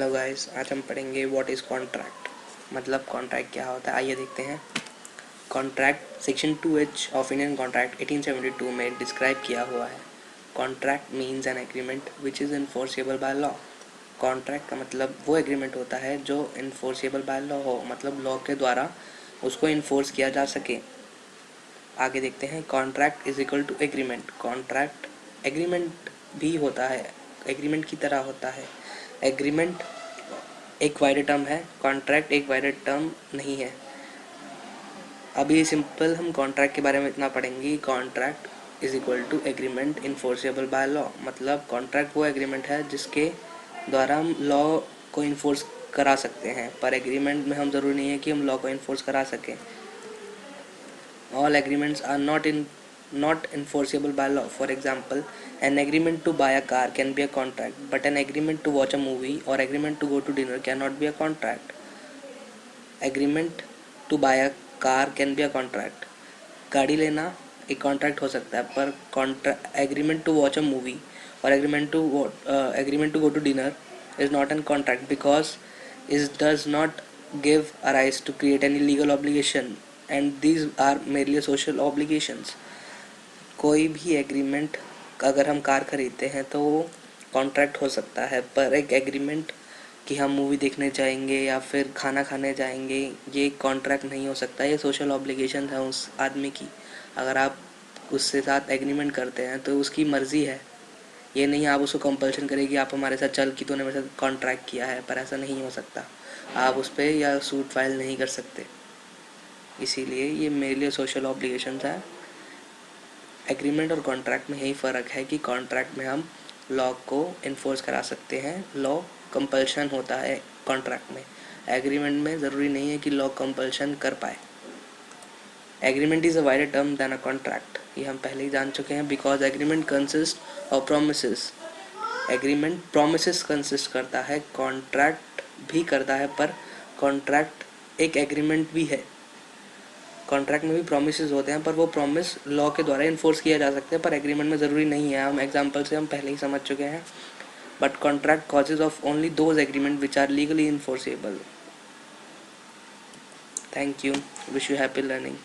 Hello guys, आज हम पढ़ेंगे व्हाट इज़ कॉन्ट्रैक्ट। मतलब कॉन्ट्रैक्ट क्या होता है, आइए देखते हैं। Contract section 2H of Indian contract 1872 में डिस्क्राइब किया हुआ है। Contract means an agreement which is enforceable by law. Contract का मतलब वो एग्रीमेंट होता है जो इन्फोर्सेबल बाय लॉ हो, मतलब लॉ के द्वारा उसको इन्फोर्स किया जा सके। आगे देखते हैं। Contract is equal to agreement. Contract agreement भी होता है, एग्रीमेंट की तरह होता है। एग्रीमेंट एक वाइड टर्म है, कॉन्ट्रैक्ट एक वाइड टर्म नहीं है। अभी सिंपल हम कॉन्ट्रैक्ट के बारे में इतना पढ़ेंगे। Contract is equal to agreement enforceable by law. मतलब कॉन्ट्रैक्ट वो एग्रीमेंट है जिसके द्वारा हम लॉ को इन्फोर्स करा सकते हैं, पर एग्रीमेंट में हम ज़रूरी नहीं है कि हम लॉ को इन्फोर्स करा सकें। All agreements are not enforceable by law. For example, an agreement to buy a car can be a contract, but an agreement to watch a movie or agreement to go to dinner cannot be a contract. Agreement to buy a car can be a contract. गाड़ी लेना एक contract हो सकता है, पर agreement to watch a movie or agreement to go to dinner is not an contract because it does not give a rise to create any legal obligation and these are merely social obligations. कोई भी agreement अगर हम car खरीदते हैं तो वो contract हो सकता है, पर एक एग्रीमेंट कि हम मूवी देखने जाएंगे या फिर खाना खाने जाएंगे, ये कॉन्ट्रैक्ट नहीं हो सकता। ये सोशल ऑब्लिगेशन है उस आदमी की। अगर आप उसके साथ एग्रीमेंट करते हैं तो उसकी मर्ज़ी है, ये नहीं आप उसको कंपल्शन करें कि आप हमारे साथ चल कि तूने मेरे साथ कॉन्ट्रैक्ट किया है, पर ऐसा नहीं हो सकता। आप उस पर या सूट फाइल नहीं कर सकते। इसीलिए ये मेरे लिए सोशल ऑब्लिगेशंस है। एग्रीमेंट और कॉन्ट्रैक्ट में यही फ़र्क है कि कॉन्ट्रैक्ट में हम लॉ को इन्फोर्स करा सकते हैं, लॉ कंपल्शन होता है कॉन्ट्रैक्ट में। एग्रीमेंट में ज़रूरी नहीं है कि लॉ कंपल्शन कर पाए। Agreement is a wider term then a contract, ये हम पहले ही जान चुके हैं। Because agreement consist of promises. Agreement promises consist करता है, कॉन्ट्रैक्ट भी करता है, पर कॉन्ट्रैक्ट एक एग्रीमेंट भी है। कॉन्ट्रैक्ट में भी प्रोमिसेस होते हैं, पर वो प्रॉमिस लॉ के द्वारा इन्फोर्स किया जा सकते हैं, पर एग्रीमेंट में ज़रूरी नहीं है। हम एग्जांपल से हम पहले ही समझ चुके हैं। But contract causes of only those agreement which are legally enforceable. Thank you, wish you happy learning.